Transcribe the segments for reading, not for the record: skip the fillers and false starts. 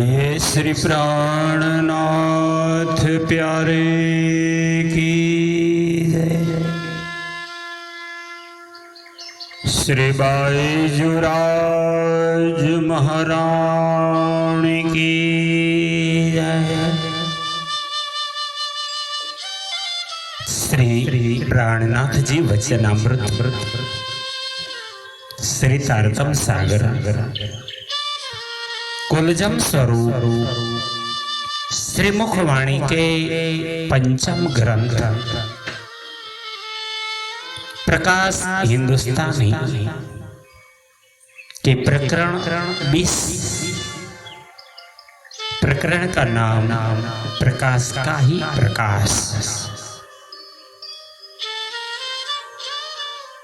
बोले श्री प्राणनाथ प्यारे की जय। श्री बाईजुराज महारानी की जय। श्री प्राणनाथ जी वचनामृत श्री तारतम सागर कुलजम स्वरूप श्री मुखवाणी के पंचम ग्रंथ प्रकाश हिंदुस्तानी के प्रकरण 20 प्रकरण का नाम प्रकाश का ही प्रकाश।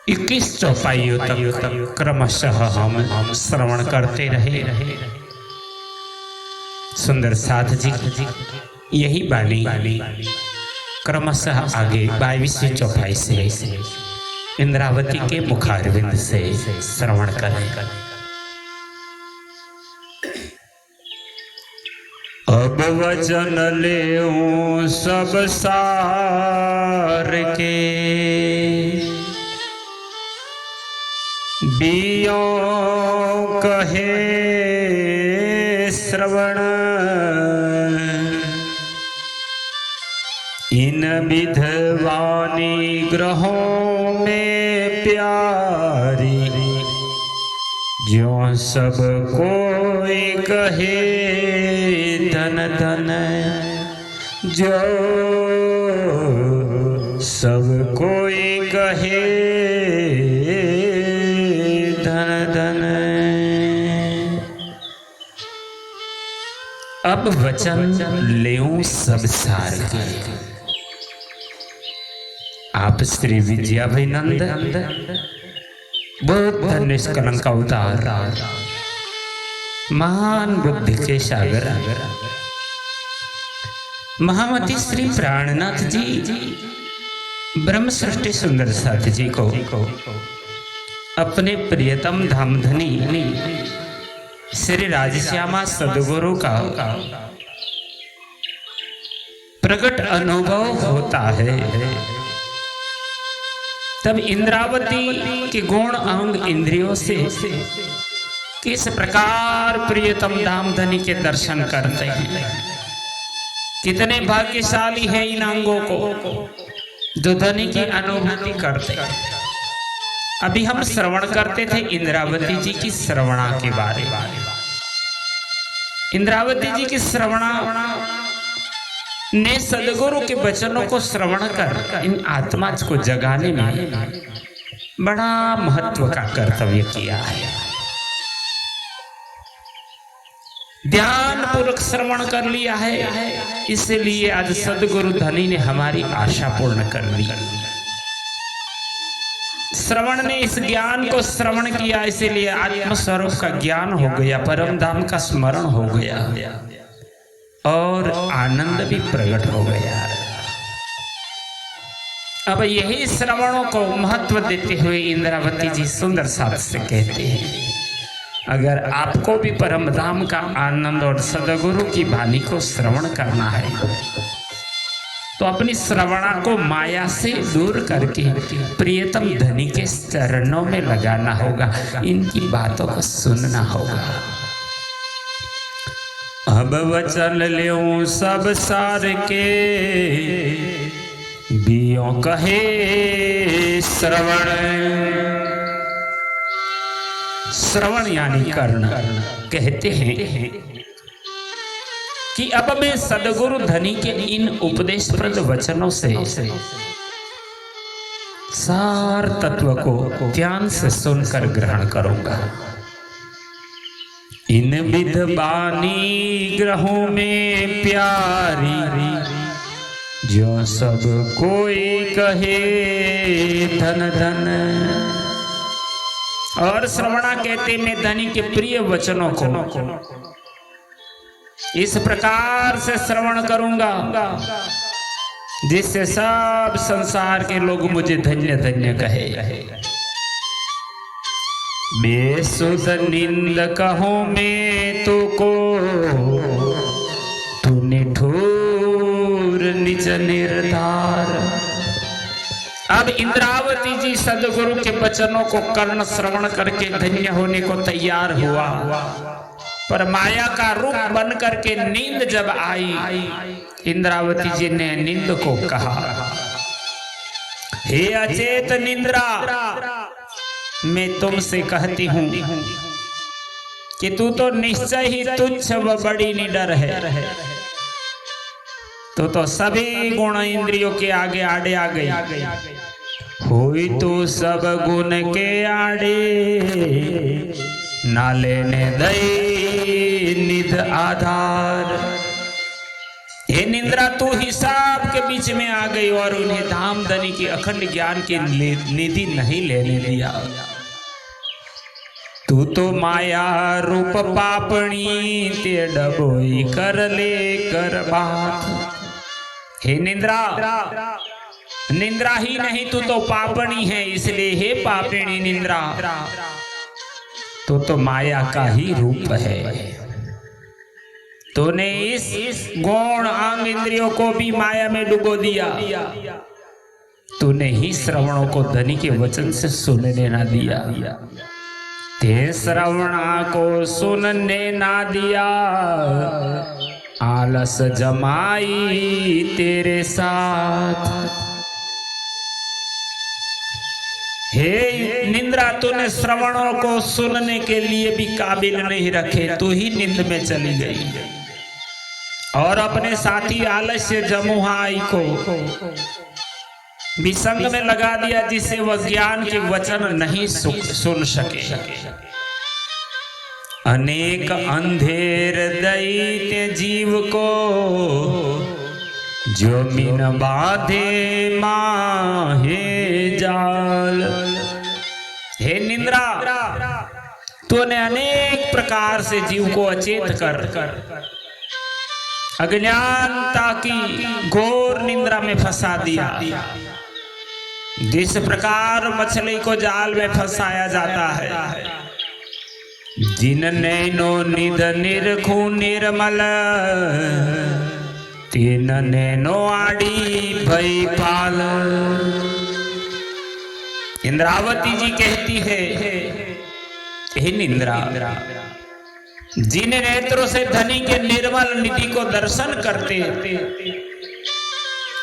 21 चौपाइयों तक क्रमशः हम श्रवण करते रहे। सुंदर साथ जी यही बानी क्रमशः आगे 22वीं चौपाई से इंद्रावती के मुखारविंद से श्रवण करें। अब वचन लेऊं सब सार के, बियों कहे श्रवण, इन विधवानी ग्रहों में प्यारी, जो सब कोई कहे धन धन, जो सब कोई कहे धन धन। अब वचन लेऊं सब सार के। आप श्री विजयाभिनंद बुद्ध निष्कलंक अवतार, महान बुद्धि के सागर, महामती श्री प्राणनाथ जी ब्रह्म सृष्टि सुंदर साथ जी को अपने प्रियतम धामधनी श्री राजश्यामा सद्गुरु का प्रकट अनुभव होता है। तब इंद्रावती के गुण अंग इंद्रियों से किस प्रकार प्रियतम धामधनी के दर्शन करते हैं। कितने भाग्यशाली है इन अंगों को जो धनी की अनुभूति करते हैं। अभी हम श्रवण करते थे इंद्रावती जी की श्रवणा के बारे में। इंद्रावती जी की श्रवणा ने सदगुरु के वचनों को श्रवण कर इन आत्मा को जगाने में बड़ा महत्व का कर्तव्य किया है। ध्यान पूर्वक श्रवण कर लिया है, इसलिए आज सदगुरु धनी ने हमारी आशा पूर्ण कर ली। श्रवण ने इस ज्ञान को श्रवण किया, इसीलिए आत्मस्वरूप का ज्ञान हो गया, परम धाम का स्मरण हो गया और आनंद भी प्रकट हो गया। अब यही श्रवणों को महत्व देते हुए इंद्रावती जी सुंदर साथ से कहते हैं, अगर आपको भी परम धाम का आनंद और सदगुरु की वाणी को श्रवण करना है तो अपनी श्रवणा को माया से दूर करके प्रियतम धनी के चरणों में लगाना होगा, इनकी बातों को सुनना होगा। अब वचन लेऊं सब सार के, बियों कहे श्रवण। श्रवण यानी कर्ण। कहते हैं कि अब मैं सदगुरु धनी के इन उपदेशप्रद वचनों से सार तत्व को ध्यान से सुनकर ग्रहण करूंगा। इन विधवानी ग्रहों में प्यारी, जो सब कोई कहे धन धन। और श्रवणा कहते मैं धनी के प्रिय वचनों को इस प्रकार से श्रवण करूंगा जिससे सब संसार के लोग मुझे धन्य धन्य कहे। बेसुध निंद कहो मैं तो को, तूने ठोर निज निर्धार। अब इंद्रावती जी सदगुरु के वचनों को कर्ण श्रवण करके धन्य होने को तैयार हुआ, पर माया का रूप बन करके नींद जब आई, इंद्रावती जी ने नींद को कहा, हे अचेत निंद्रा, मैं तुमसे कहती हूं कि तू तो निश्चय ही तुच्छ व बड़ी निडर है। तो सभी गुण इंद्रियों के आगे आड़े आ गई। हुई तो सब गुण के आड़े, ना लेने दई निध आधार। हे निंद्रा, तू हिसाब के बीच में आ गई और उन्हें धाम धनी की अखंड ज्ञान की निधि नहीं लेने दिया। तू तो माया रूप पापणी, ते डबोई कर ले कर बात। हे निंद्रा, निंद्रा ही नहीं तू तो पापणी है, इसलिए हे पापिणी निंद्रा, तो माया का ही रूप है। तूने इस गौण अंग इंद्रियों को भी माया में डुबो दिया। तूने ही श्रवणों को धनी के वचन से सुनने ना दिया। ते श्रवणा को सुनने ना दिया, आलस जमाई तेरे साथ। हे निंद्रा, तूने श्रवणों को सुनने के लिए भी काबिल नहीं रखे, तू ही नींद में चली गई और अपने साथी आलस्य जमुहाई को विसंग में लगा दिया, जिससे वह ज्ञान के वचन नहीं सुन सके। अनेक अंधेर दैत्य जीव को, जो मिन बाधे माहे जाल। हे निंद्रा, तूने अनेक प्रकार से जीव को अचेत कर अज्ञानता की घोर निंद्रा में फंसा दिया। जिस प्रकार मछली को जाल में फंसाया जाता है, जिन नैनो निध निरखु निर्मल, तीन नैनो आड़ी भई पाल। इंद्रावती जी कहती है, हे निंद्रा, जिन नेत्रों से धनी के निर्मल निधि को दर्शन करते,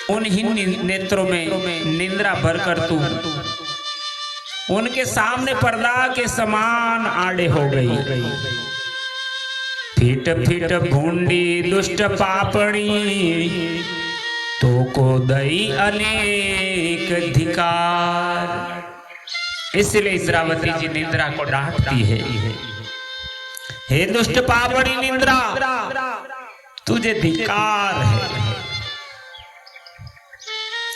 उन ही नेत्रों में निंद्रा भरकर तू उनके सामने पर्दा के समान आड़े हो गई। फिट फिट भूंडी दुष्ट पापणी, तो को दई अनेक धिकार। इसलिए इंद्रावती जी निंद्रा को डांटती है, हे दुष्ट पापणी निंद्रा, तुझे धिकार है।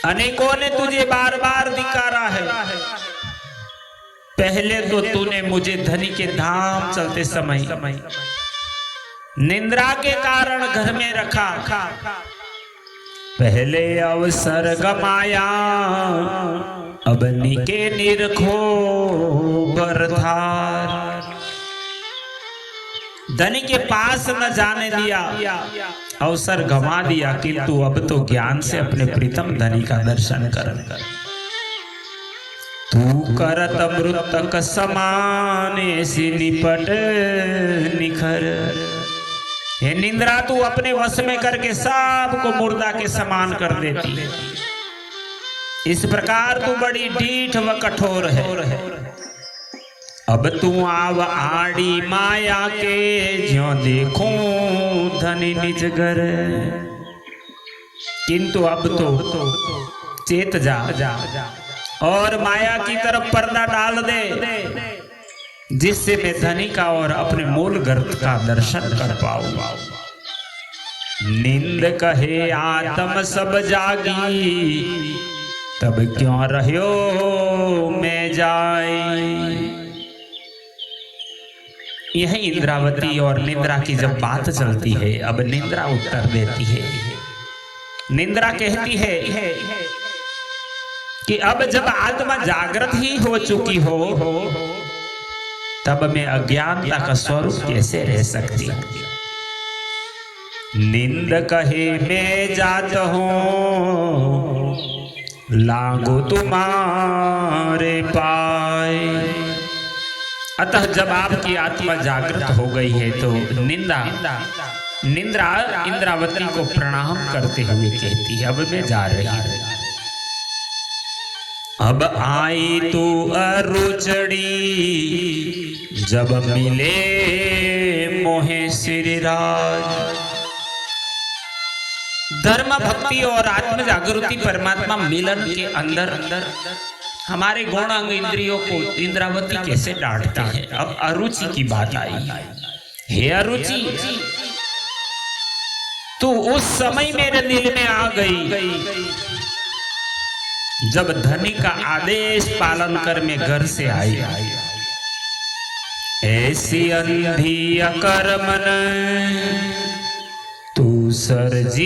अनेकों ने तुझे बार बार धिकारा है। पहले तो तूने मुझे धनी के धाम चलते समय निंद्रा के कारण घर में रखा, पहले अवसर गमाया, अब निके निरखो बरधार। धनी के पास न जाने दिया, अवसर गमा दिया, किंतु अब तो ज्ञान से अपने प्रीतम धनी का दर्शन कर। तू करत मृतक समान, ऐसी निपट निखर। हे निंद्रा, तू अपने वश में करके सबको मुर्दा के समान कर देती है। इस प्रकार तू बड़ी ढीठ व कठोर है। अब तू आव आड़ी माया के, ज्यों देखूं धनी निज घर। किंतु अब तो चेत जा और माया की तरफ पर्दा डाल दे, जिससे मैं धनी का और अपने मूल गर्त का दर्शन कर पाऊंगा। नींद कहे आत्म सब जागी, तब क्यों रह्यो मैं जाई। यही इंद्रावती और निंद्रा की जब बात चलती है, अब निंद्रा उत्तर देती है। निंद्रा कहती है कि अब जब आत्मा जागृत ही हो चुकी हो, तब मैं अज्ञानता का स्वरूप कैसे रह सकती। निंद कहे मैं जात हूँ, लागू तुम्हारे पाए। अतः जब आपकी आत्मा जागृत हो गई है तो निंदा इंद्रावती को प्रणाम करते हुए कहती है, अब मैं जा रही हूँ। अब आई तू अरुचड़ी, जब मिले मोहे श्री राज। धर्म भक्ति और आत्म जागृति परमात्मा मिलन के अंदर हमारे गुण अंग इंद्रियों को इंद्रावती कैसे डांटते हैं। अब अरुचि की बात आई है। हे अरुचि, तू उस समय मेरे दिल में आ गई जब धनी का आदेश पालन कर मैं घर से आई। ऐसी अंधी अकर्मन तू सरजी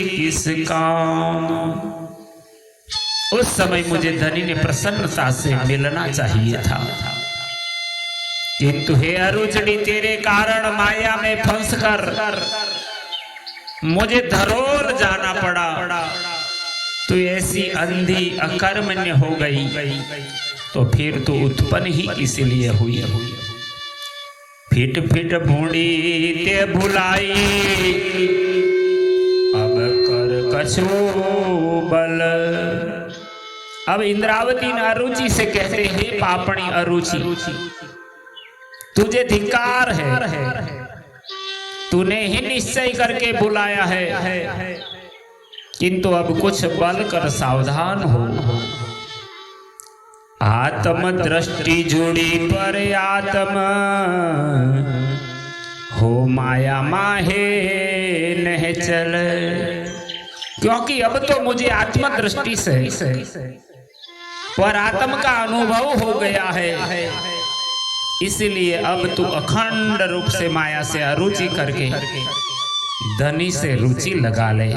किस काम। उस समय मुझे धनी ने प्रसन्नता से मिलना चाहिए था, किंतु हे अरुचड़ी, तेरे कारण माया में फंसकर मुझे धरोल जाना पड़ा। तू ऐसी अंधी अकर्मण्य हो गई तो फिर तू उत्पन्न ही इसलिए हुई। फिट फिट भूडी ते भुलाई, अब कर कछु बल। अब इंद्रावती ने अरुचि से कहते हैं, पापणी अरुचि, तुझे धिक्कार है, तूने ही निश्चय करके बुलाया है, किंतु अब कुछ बल कर सावधान हो। आत्म दृष्टि जुड़ी पर आत्म हो, माया माहे नहीं चल। क्योंकि अब तो मुझे आत्म दृष्टि से पर आत्म का अनुभव हो गया है, इसलिए अब तू अखंड रूप से माया से अरुचि करके धनी से रुचि लगा ले।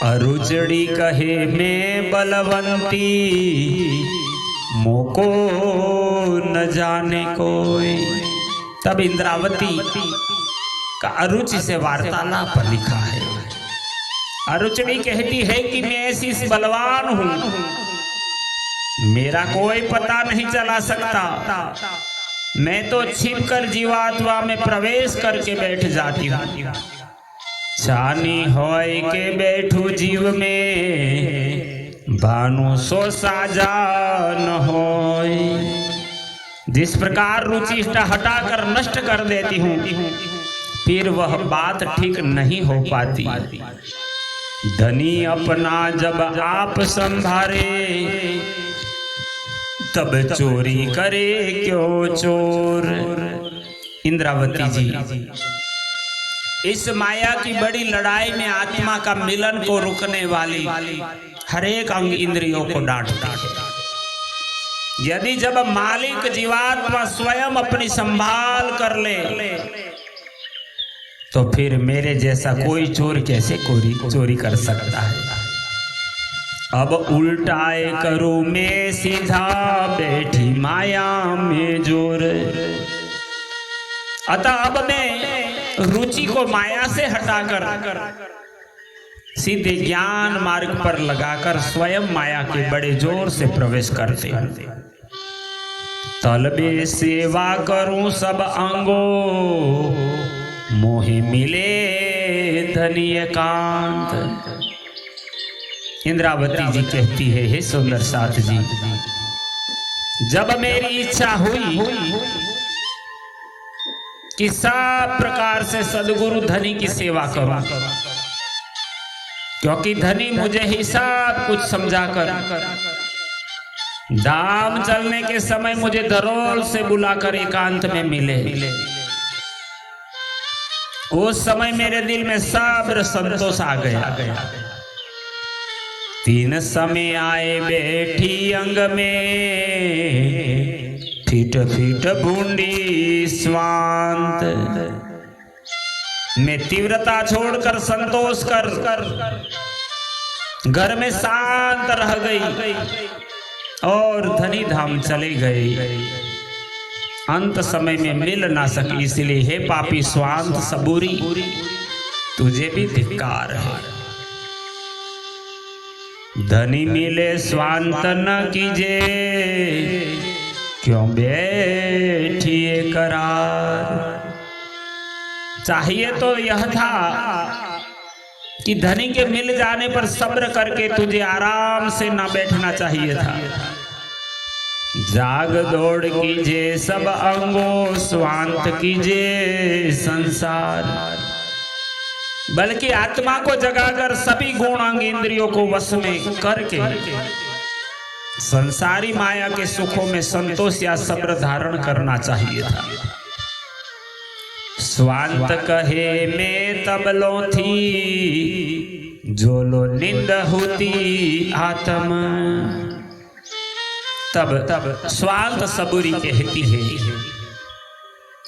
अरुचड़ी कहे मैं बलवंती, मोको न जाने कोई। तब इंद्रावती का अरुचि से वार्तालाप लिखा है। अरुचड़ी कहती है कि मैं ऐसी बलवान हूं, मेरा कोई पता नहीं चला सकता। मैं तो छिपकर जीवात्मा में प्रवेश करके बैठ जाती हूँ। छानी होय के बैठू जीव में, भानु सो साजा न होय। जिस प्रकार रुचि हटाकर नष्ट कर देती हूँ, फिर वह बात ठीक नहीं हो पाती। धनी अपना जब आप संभारे, तब चोरी करे क्यों चोर। इंद्रावती जी, इस माया की बड़ी लड़ाई में आत्मा का मिलन को रुकने वाली हर एक अंग इंद्रियों को डांटता है। यदि जब मालिक जीवात्मा स्वयं अपनी संभाल कर ले, तो फिर मेरे जैसा कोई चोर कैसे चोरी कर सकता है। अब उल्टाए करूं मैं सीधा, बैठी माया में जोर। अतः अब मैं रुचि को माया से हटाकर सीधे ज्ञान मार्ग पर लगाकर स्वयं माया के बड़े जोर से प्रवेश करते हैं। तलबे सेवा करूं सब अंगो, मोहे मिले धनी एकांत। इंद्रावती जी कहती है, हे सुंदर साथ जी, जब मेरी इच्छा हुई कि सब प्रकार से सदगुरु धनी की सेवा करूं, क्योंकि धनी मुझे ही सब कुछ समझाकर दाम चलने के समय मुझे धरोल से बुलाकर एकांत में मिले। उस समय मेरे दिल में सब्र संतोष आ गया। तीन समय आए बैठी अंग में, फिट फिट बूंदी स्वांत। मैं तीव्रता छोड़कर संतोष कर घर में शांत रह गई और धनी धाम चले गए। अंत समय में मिल ना सकी, इसलिए हे पापी स्वांत सबूरी, तुझे भी धिक्कार है। धनी मिले स्वांत न कीजे, क्यों बैठिए करार। चाहिए तो यह था कि धनी के मिल जाने पर सब्र करके तुझे आराम से ना बैठना चाहिए था। जाग दौड़ कीजे सब अंगों, स्वांत कीजे संसार। बल्कि आत्मा को जगाकर सभी गुण अंग इंद्रियों को वश में करके संसारी माया के सुखों में संतोष या सब्र धारण करना चाहिए था। स्वांत कहे में तबलो थी, जो लो निंद होती आत्म। तब स्वांत सबूरी कहती है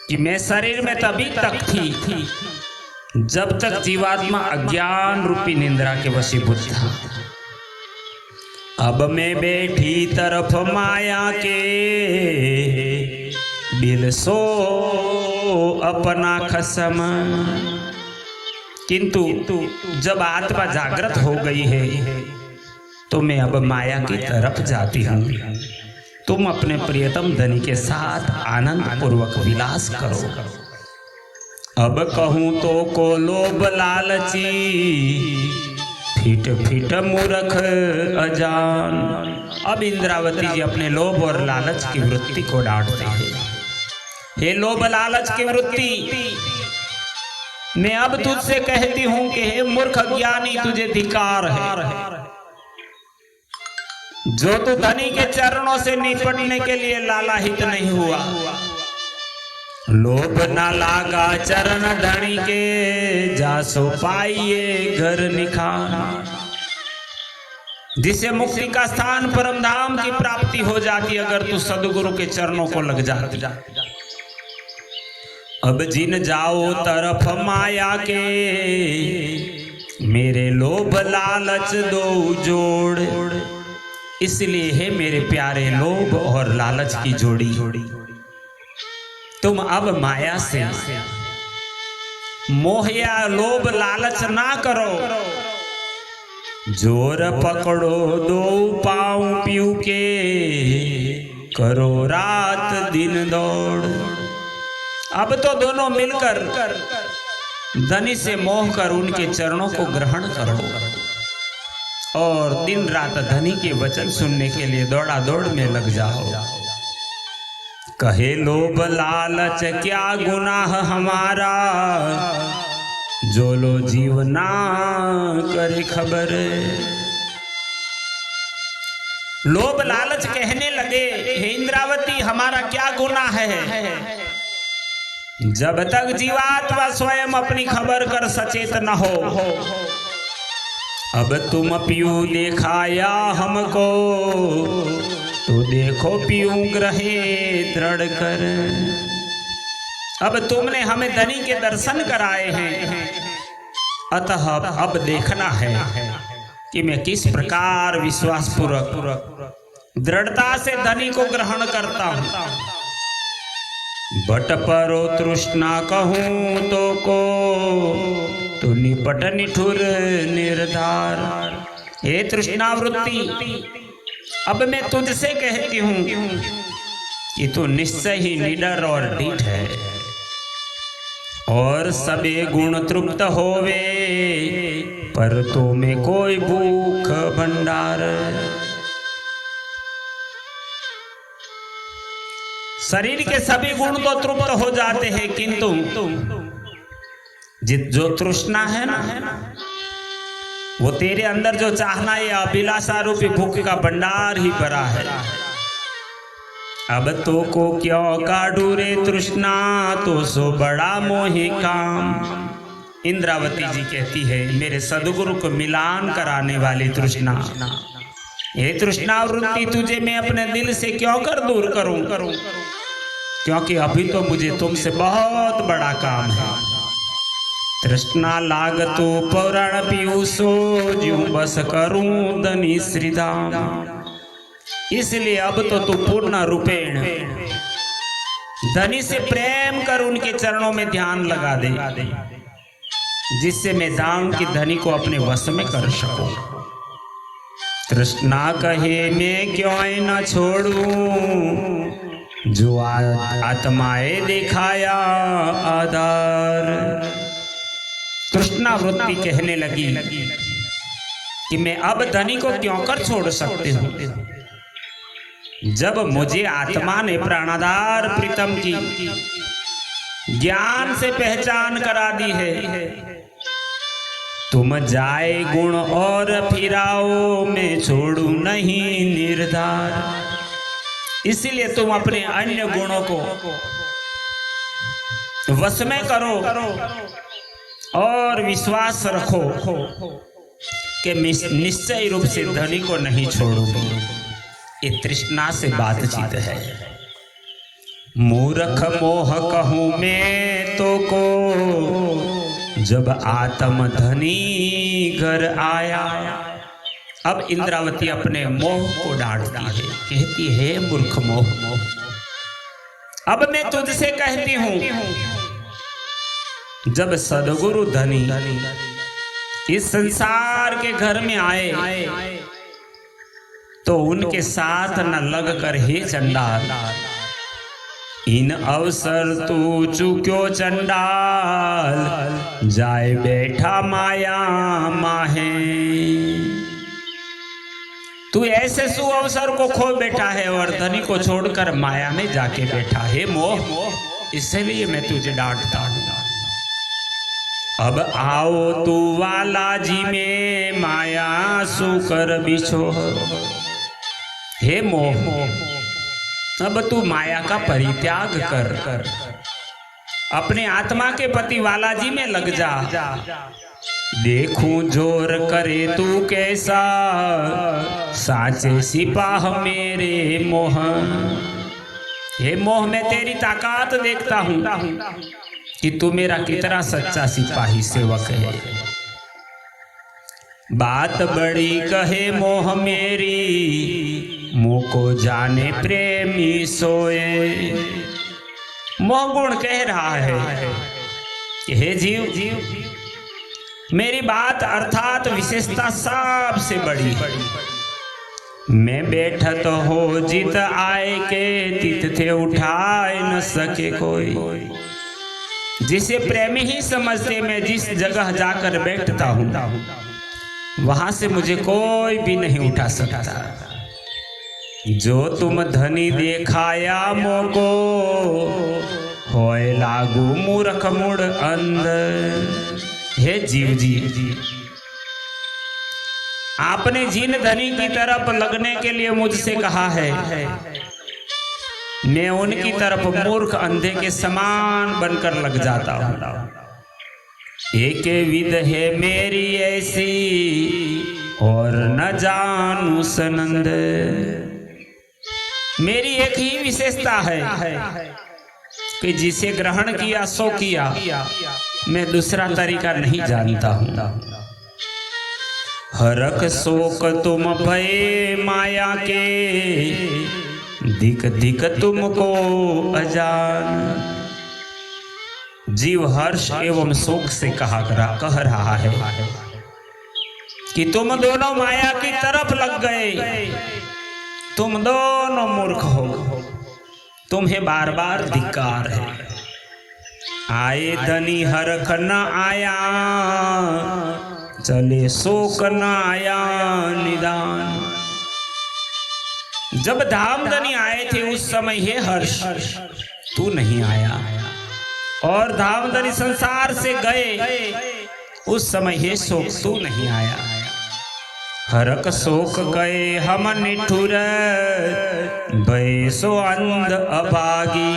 कि मैं शरीर में तभी तक थी जब तक जीवात्मा अज्ञान रूपी निंद्रा के वशीभूत था। अब मैं बैठी तरफ माया के, बिल सो अपना खसम। किंतु जब आत्मा जागृत हो गई है तो मैं अब माया की तरफ जाती हूँ। तुम अपने प्रियतम धनी के साथ आनंद पूर्वक विलास करो। अब कहूँ तो को लोभ लालची, फिट फिट मूर्ख अजान। अब इंद्रावती जी अपने लोभ और लालच की वृत्ति को डांटते हैं। हे लोभ लालच की वृत्ति, मैं अब तुझसे कहती हूं कि हे मूर्ख अज्ञानी, तुझे धिक्कार है। जो तू धनी के चरणों से निपटने के लिए लालाहित नहीं हुआ। लोभ ना लागा चरण धनी के, जासो पाइए घर निखान। जिसे मुक्ति का स्थान परम धाम की प्राप्ति हो जाती अगर तू सदगुरु के चरणों को लग जाती। अब जिन जाओ तरफ माया के, मेरे लोभ लालच दो जोड़। इसलिए है मेरे प्यारे लोभ और लालच की जोड़ी। तुम अब माया से मोह या लोभ लालच ना करो। जोर पकड़ो दो पाँव पीऊ के, करो रात दिन दौड़। अब तो दोनों मिलकर धनी से मोह कर उनके चरणों को ग्रहण करो और दिन रात धनी के वचन सुनने के लिए दौड़ा दौड़ में लग जाओ। कहे लोभ लालच क्या गुनाह हमारा, जो लो जीवना करे खबर। लोभ लालच कहने लगे, हे इंद्रावती, हमारा क्या गुनाह है। जब तक जीवात्मा स्वयं अपनी खबर कर सचेत न हो। अब तुम पीऊ दिखाया हमको, तो देखो पीऊ ग्रहे दृढ़ कर। अब तुमने हमें धनी के दर्शन कराए हैं, अतः अब देखना है कि मैं किस प्रकार विश्वास पूर्वक दृढ़ता से धनी को ग्रहण करता हूं। बट परो तृष्णा कहूं तो को, तो निपट निठुर निर्धार। हे तृष्णा वृत्ति, अब मैं तुझसे कहती हूं कि तू निश्चय ही निडर और ढीठ है और सबे गुण तृप्त होवे, पर तो में कोई भूख भंडार। शरीर के सभी गुण तो तृप्त हो जाते हैं, किंतु जो तृष्णा है ना, वो तेरे अंदर जो चाहना या अभिलाषा रूपी भूख का भंडार ही भरा है। अब तो को क्यों काढ़ू रे तृष्णा, तो सो बड़ा मोही काम। इंद्रावती जी कहती है, मेरे सदगुरु को मिलान कराने वाली तृष्णा, ये तृष्णा वृत्ति तुझे मैं अपने दिल से क्यों कर दूर करूं, क्योंकि अभी तो मुझे तुमसे बहुत बड़ा काम है। तृष्णा लागतो पौराण पीयूषो, ज्यों बस करूं धनी श्रीधाम। इसलिए अब तो तू पूर्ण रूपेण धनी से प्रेम कर उनके चरणों में ध्यान लगा दे, जिससे मैं दाम की धनी को अपने वश में कर सकूं। तृष्णा कहे मैं क्यों न छोड़ूं, जो आत्माए दिखाया आधार। तृष्णा वृत्ति कहने लगी कि मैं अब धनी को क्यों कर छोड़ सकती हूँ, जब मुझे आत्मा ने प्राणाधार प्रीतम की ज्ञान से पहचान करा दी है। तुम जाए गुण और फिराओ, मैं छोड़ू नहीं निर्धार। इसीलिए तुम अपने अन्य गुणों को वश में करो और विश्वास रखो कि निश्चय रूप से धनी को नहीं छोड़ूंगी। ये तृष्णा से बातचीत है। मूर्ख मोह कहूं मैं तो को, जब आत्म धनी घर आया। अब इंद्रावती अपने मोह को डांटती है, कहती है मूर्ख मोह, अब मैं तुझसे कहती हूं, जब सदगुरु धनी इस संसार के घर में आए तो उनके साथ न लग कर हे चंडाल, इन अवसर तू चुक्यो चंडाल, जाए बैठा माया माहे। तू ऐसे सु अवसर को खो बैठा है और धनी को छोड़कर माया में जाके बैठा है मोह, इसलिए मैं तुझे डांटता हूं। अब आओ तू वाला जी में माया सु कर बिछो, हे मोह अब तू माया का परित्याग कर अपने आत्मा के पति वाला जी में लग जा। देखूं जोर करे तू कैसा, साचे सिपाह मेरे मोह। हे मोह मैं तेरी ताकत देखता हूं कि तू मेरा कितना सच्चा सिपाही सेवक है। बात बड़ी कहे मोह मेरी, मुँह को जाने प्रेमी सोए। मोह गुण कह रहा है कि हे जीव, मेरी बात अर्थात विशेषता सबसे बड़ी। मैं बैठत हो जित आए के, तित थे उठाए न सके कोई। जिसे प्रेमी ही समझते, मैं जिस जगह जाकर बैठता हूँ वहां से मुझे कोई भी नहीं उठा सकता। जो तुम धनी देखाया मोको, होए लागू मूर्ख मुड़ अंदर। हे जीव जी, आपने जिन धनी की तरफ लगने के लिए मुझसे कहा है, मैं उनकी तरफ मूर्ख अंधे के समान बनकर लग जाता हूँ। एक विध है मेरी ऐसी, और न जानू सनंद। मेरी एक ही विशेषता है कि जिसे ग्रहण किया सो किया, मैं दूसरा तरीका नहीं जानता हूँ। हरक शोक तुम भय माया के, दिक दिक तुमको अजान। जीव हर्ष एवं शोक से कह रहा है कि तुम दोनों माया की तरफ लग गए, तुम दोनों मूर्ख हो, तुम्हें बार बार धिक्कार है। आए धनी हरख न आया, चले शोक न आया निदान। जब धामधनी आए थे उस समय हे हर्ष तू नहीं आया, और धामधनी संसार से गए उस समय हे शोक तू नहीं आया। हरक शोक गए हम निठुर, भय सो अंध अभागी।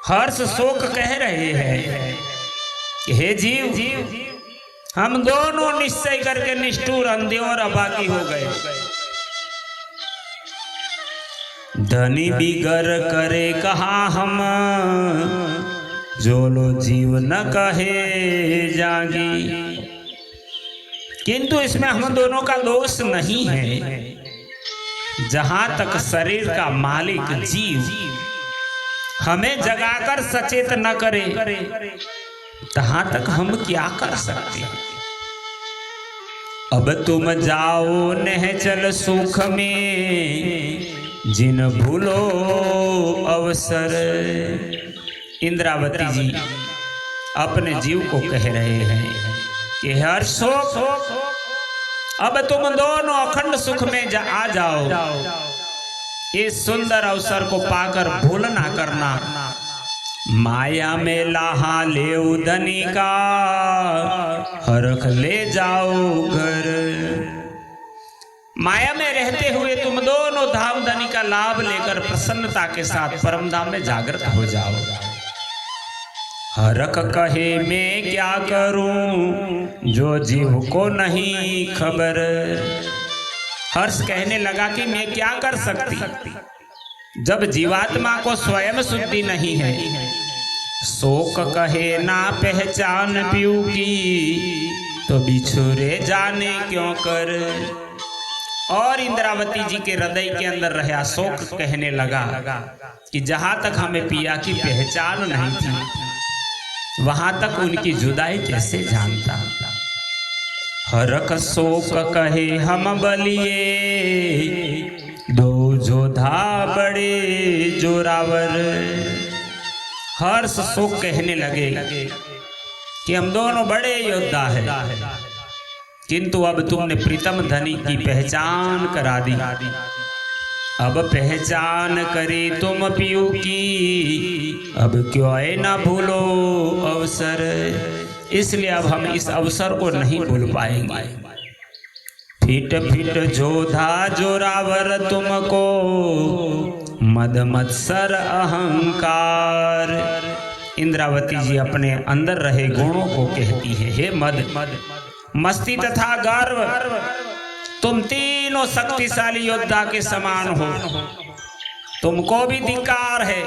हर्ष शोक कह रहे हैं कि हे जीव, हम दोनों निश्चय करके निष्ठुर, अंधे और अभागी हो गए। धनी बिगर करे कहा हम, जो लो जीव न कहे जागी। किंतु इसमें हम दोनों का दोष नहीं है। जहां तक शरीर का मालिक जीव हमें जगाकर सचेत न करे तहां तक हम क्या कर सकते हैं। अब तुम जाओ निश्चल सुख में जिन भूलो अवसर। इंद्रावती जी अपने जीव को कह रहे हैं कि हर्षो अब तुम दोनों अखंड सुख में आ जाओ। इस सुंदर अवसर को पाकर भूल ना करना। माया में लाहा ले धनी का हरख ले जाओ घर। माया में रहते हुए तुम दोनों धाम धनी का लाभ लेकर प्रसन्नता के साथ परम धाम में जागृत हो जाओ। हरख कहे मैं क्या करूं जो जीव को नहीं खबर। हर्ष कहने लगा कि मैं क्या कर सकती जब जीवात्मा को स्वयं शुद्धि नहीं है। शोक कहे ना पहचान पियू की तो बिछुरे जाने क्यों कर। और इंद्रावती जी के हृदय के अंदर रहा शोक कहने लगा कि जहां तक हमें पिया की पहचान नहीं थी वहां तक उनकी जुदाई कैसे जानता। हरख शोक कहे हम बलिए दो जोधा बड़े जोरावर। हर्ष शोक कहने लगे कि हम दोनों बड़े योद्धा हैं, किंतु अब तुमने प्रीतम धनी की पहचान करा दी। अब पहचान करे तुम पियू की अब क्यों ना भूलो अवसर। इसलिए अब हम इस अवसर को नहीं भूल पाएंगे। फिट फिट जोधा जोरावर तुमको मद मत्सर अहंकार। इंद्रावती जी अपने अंदर रहे गुणों को कहती है, हे मद मस्ती तथा गर्व, तुम तीनों शक्तिशाली योद्धा के समान हो। तुमको भी धिक्कार है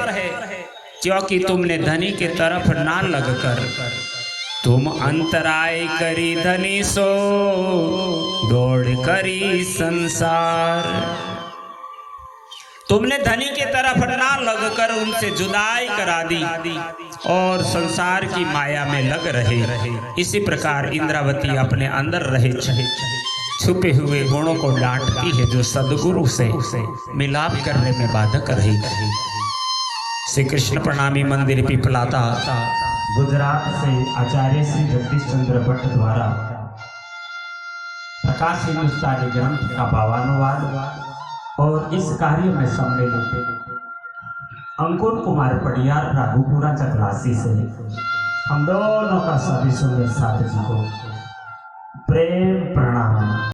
क्योंकि तुमने धनी के तरफ ना लगकर तुम अंतराय करी धनी सो दौड़ करी संसार। तुमने धनी के तरफ ना लगकर उनसे जुदाई करा दी और संसार की माया में लग रहे। इसी प्रकार इंद्रावती अपने अंदर रहे छुपे हुए गुणों को डांटती है जो सदगुरु से मिलाप करने में बाधक रही। श्री कृष्ण प्रणामी मंदिर पिपलाता गुजरात से आचार्य श्री जगदीश चंद्र भट्ट द्वारा प्रकाश हिंदुस्तानी ग्रंथ का भावानुवाद और इस कार्य में सम्मिलित अंकुर कुमार पडियार राघुपुरा चकलासी से हम दोनों का सभी सुंदर साथ जी को प्रेम प्रणाम।